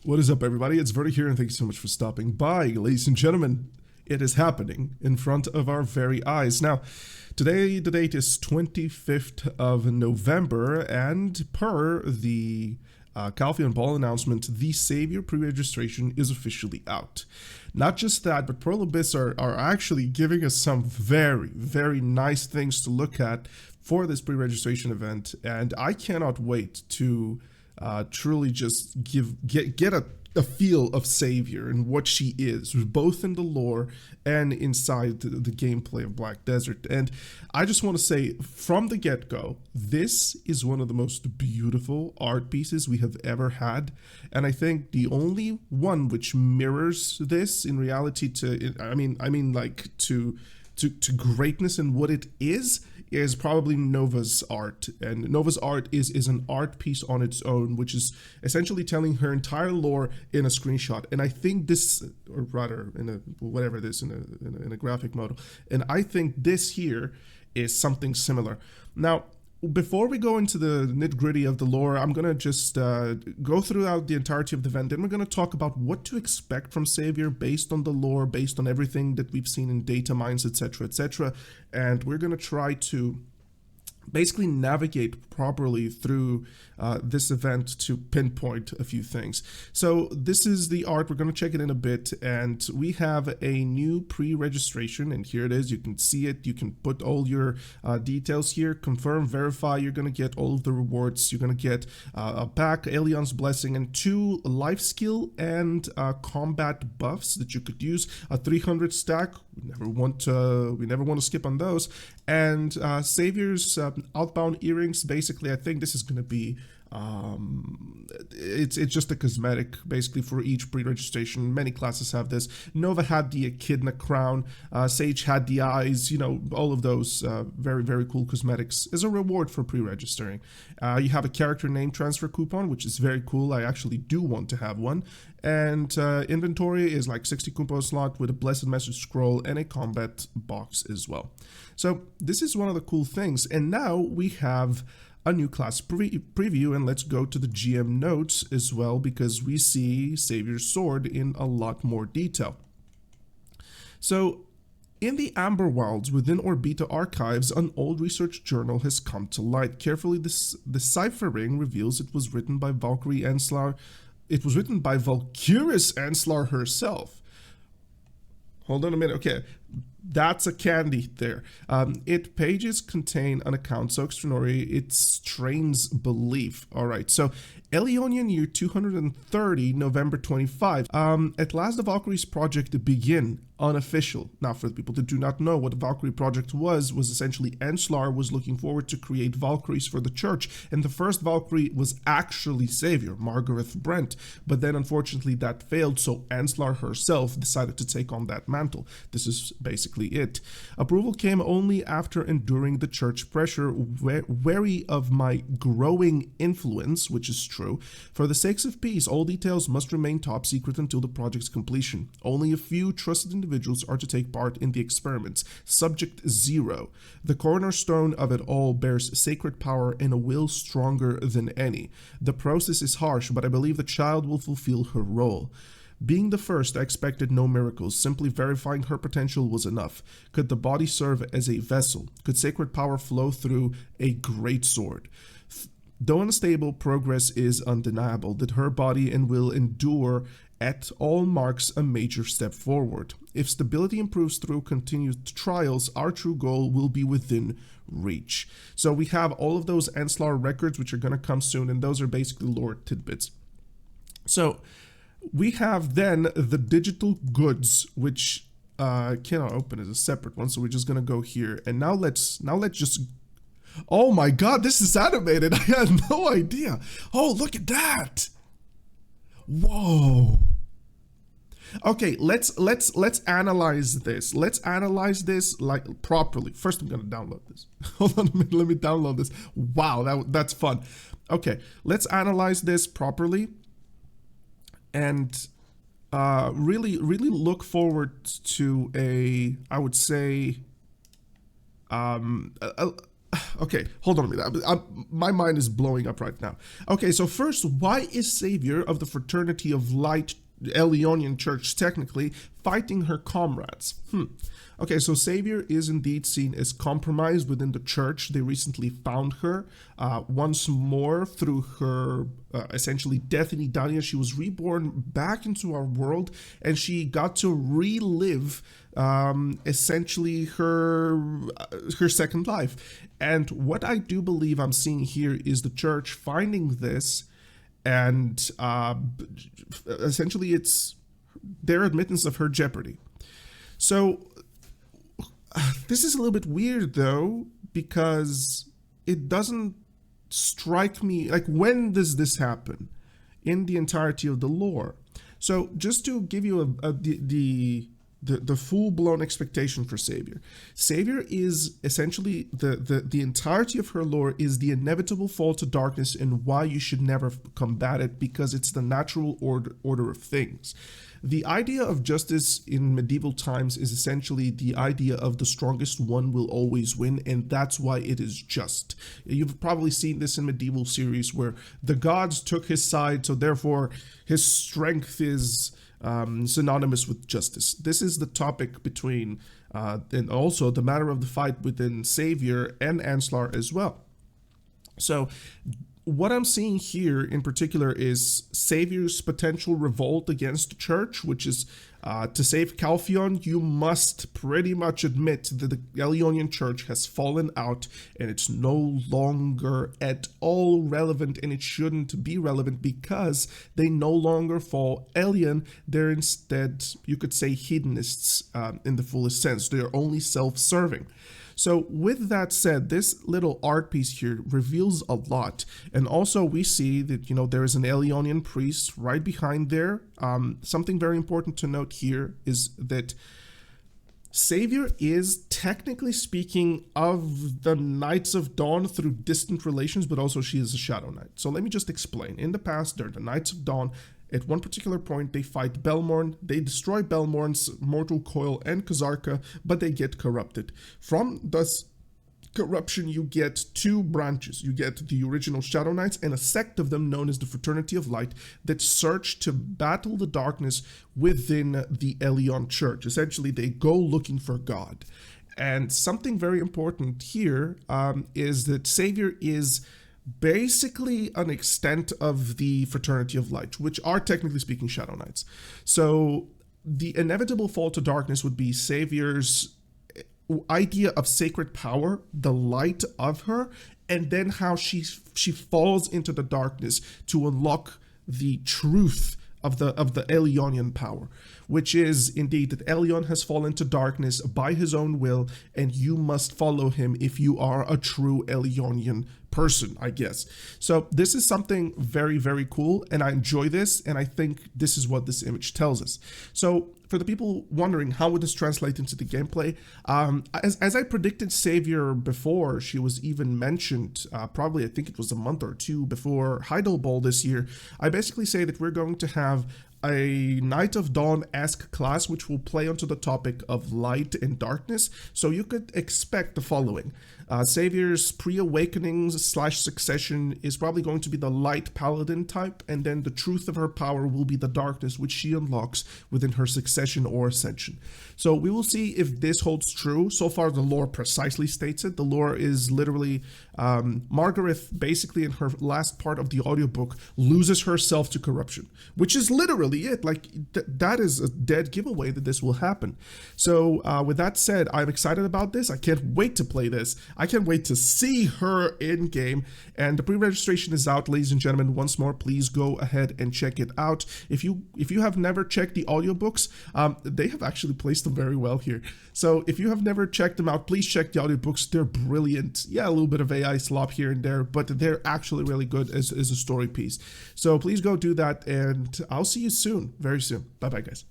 What is up, everybody? It's Verdi here, and thank you so much for stopping by. Ladies and gentlemen, it is happening in front of our very eyes. Now, today, the date is 25th of November, and per the Calfee and Ball announcement, the Savior pre-registration is officially out. Not just that, but Pearl Abyss are actually giving us some very, very nice things to look at for this pre-registration event, and I cannot wait to truly just get a feel of Savior and what she is, both in the lore and inside the gameplay of Black Desert. And I just want to say from the get-go, this is one of the most beautiful art pieces we have ever had, and I think the only one which mirrors this in reality to greatness and what it is probably Nova's art. And Nova's art is an art piece on its own, which is essentially telling her entire lore in a screenshot. And I think this, or rather in a whatever it is, in a graphic model, and I think this here is something similar. Now, before we go into the nitty-gritty of the lore, I'm going to just go throughout the entirety of the event, and we're going to talk about what to expect from Savior based on the lore, based on everything that we've seen in data mines, etc., etc. And we're going to try to basically navigate properly through this event to pinpoint a few things. So this is the art. We're going to check it in a bit, and we have a new pre-registration, and here it is. You can see it. You can put all your details here, confirm, verify. You're going to get all of the rewards. You're going to get a pack, Alion's Blessing, and 2 life skill and combat buffs that you could use. A 300 stack. We never want to skip on those. And Savior's outbound earrings. Basically, I think this is going to be it's just a cosmetic basically for each pre-registration. Many classes have this. Nova had the echidna crown, Sage had the eyes, all of those very, very cool cosmetics as a reward for pre-registering. You have a character name transfer coupon, which is very cool. I actually do want to have one. And inventory is like 60 coupon slot with a blessed message scroll and a combat box as well. So this is one of the cool things. And now we have a new class preview, and let's go to the GM notes as well, because we see Savior's sword in a lot more detail. So in the Amber Wilds within Orbita archives, an old research journal has come to light. Carefully deciphering reveals it was written by Valkyrie Enslar. It was written by Valkyris Enslar herself. Hold on a minute. Okay, that's a candy there. Its pages contain an account so extraordinary it strains belief. All right, so Elionian year 230, November 25. At last, the Valkyrie's project begin. Unofficial. Now, for the people that do not know what the Valkyrie project was essentially Enslar was looking forward to create Valkyries for the church, and the first Valkyrie was actually Savior, Margaret Brent, but then unfortunately that failed, so Enslar herself decided to take on that mantle. This is basically it. Approval came only after enduring the church pressure, wary of my growing influence, which is true. For the sakes of peace, all details must remain top secret until the project's completion. Only a few trusted individuals are to take part in the experiments. Subject 0. The cornerstone of it all bears sacred power and a will stronger than any. The process is harsh, but I believe the child will fulfill her role. Being the first, I expected no miracles. Simply verifying her potential was enough. Could the body serve as a vessel? Could sacred power flow through a great sword? Though unstable, progress is undeniable. That her body and will endure at all marks a major step forward. If stability improves through continued trials, our true goal will be within reach. So we have all of those Enslar records, which are going to come soon, and those are basically lore tidbits. So we have then the digital goods, which cannot open as a separate one, so we're just going to go here. And now let's just... Oh my god, this is animated. I had no idea. Oh, look at that. Whoa. Okay, let's analyze this. Let's analyze this like properly. First, I'm gonna download this. Hold on a minute, let me download this. Wow, that's fun. Okay, let's analyze this properly, and really look forward to I would say, Okay, hold on a minute. My mind is blowing up right now. Okay, so first, why is Savior of the Fraternity of Light Elionian Church technically fighting her comrades? Okay, so Savior is indeed seen as compromised within the church. They recently found her once more through her essentially death in Idania. She was reborn back into our world, and she got to relive essentially her second life. And what I do believe I'm seeing here is the church finding this, and essentially it's their admittance of her jeopardy. So this is a little bit weird though, because it doesn't strike me like, when does this happen in the entirety of the lore? So just to give you the full-blown expectation for Savior. Savior is essentially the entirety of her lore is the inevitable fall to darkness, and why you should never combat it, because it's the natural order of things. The idea of justice in medieval times is essentially the idea of the strongest one will always win, and that's why it is just. You've probably seen this in medieval series where the gods took his side, so therefore his strength is synonymous with justice. This is the topic between, and also the matter of the fight within Savior and Anslar as well. So what I'm seeing here in particular is Savior's potential revolt against the church, which is to save Calphion, you must pretty much admit that the Elionian church has fallen out, and it's no longer at all relevant, and it shouldn't be relevant because they no longer fall Elion. They're instead, you could say, hedonists in the fullest sense. They're only self-serving. So with that said, this little art piece here reveals a lot. And also we see that, there is an Elionian priest right behind there. Something very important to note here is that Savior is, technically speaking, of the Knights of Dawn through distant relations, but also she is a Shadow Knight. So let me just explain. In the past, they're the Knights of Dawn. At one particular point, they fight Belmorn, they destroy Belmorn's Mortal Coil and Kazarka, but they get corrupted. From this corruption, you get two branches. You get the original Shadow Knights and a sect of them known as the Fraternity of Light that search to battle the darkness within the Elion Church. Essentially, they go looking for God. And something very important here is that Savior is basically an extent of the Fraternity of Light, which are technically speaking Shadow Knights. So the inevitable fall to darkness would be Savior's idea of sacred power, the light of her, and then how she falls into the darkness to unlock the truth of the Elionian power, which is indeed that Elion has fallen to darkness by his own will, and you must follow him if you are a true Elionian person, I guess. So this is something very, very cool, and I enjoy this, and I think this is what this image tells us. So for the people wondering how would this translate into the gameplay, as I predicted Savior before she was even mentioned, probably I think it was a month or two before Heidelball this year, I basically say that we're going to have a Knight of Dawn-esque class which will play onto the topic of light and darkness. So you could expect the following. Savior's pre-awakenings / succession is probably going to be the light paladin type, and then the truth of her power will be the darkness which she unlocks within her succession or ascension. So we will see if this holds true. So far the lore precisely states it. The lore is literally Margaret basically in her last part of the audiobook loses herself to corruption, which is literally it. Like that is a dead giveaway that this will happen. So with that said, I'm excited about this. I can't wait to play this. I can't wait to see her in game, and the pre-registration is out, ladies and gentlemen. Once more, please go ahead and check it out. If you have never checked the audiobooks, they have actually placed them very well here. So if you have never checked them out, please check the audiobooks. They're brilliant. Yeah, a little bit of AI slop here and there, but they're actually really good as a story piece. So please go do that, and I'll see you soon, very soon. Bye bye, guys.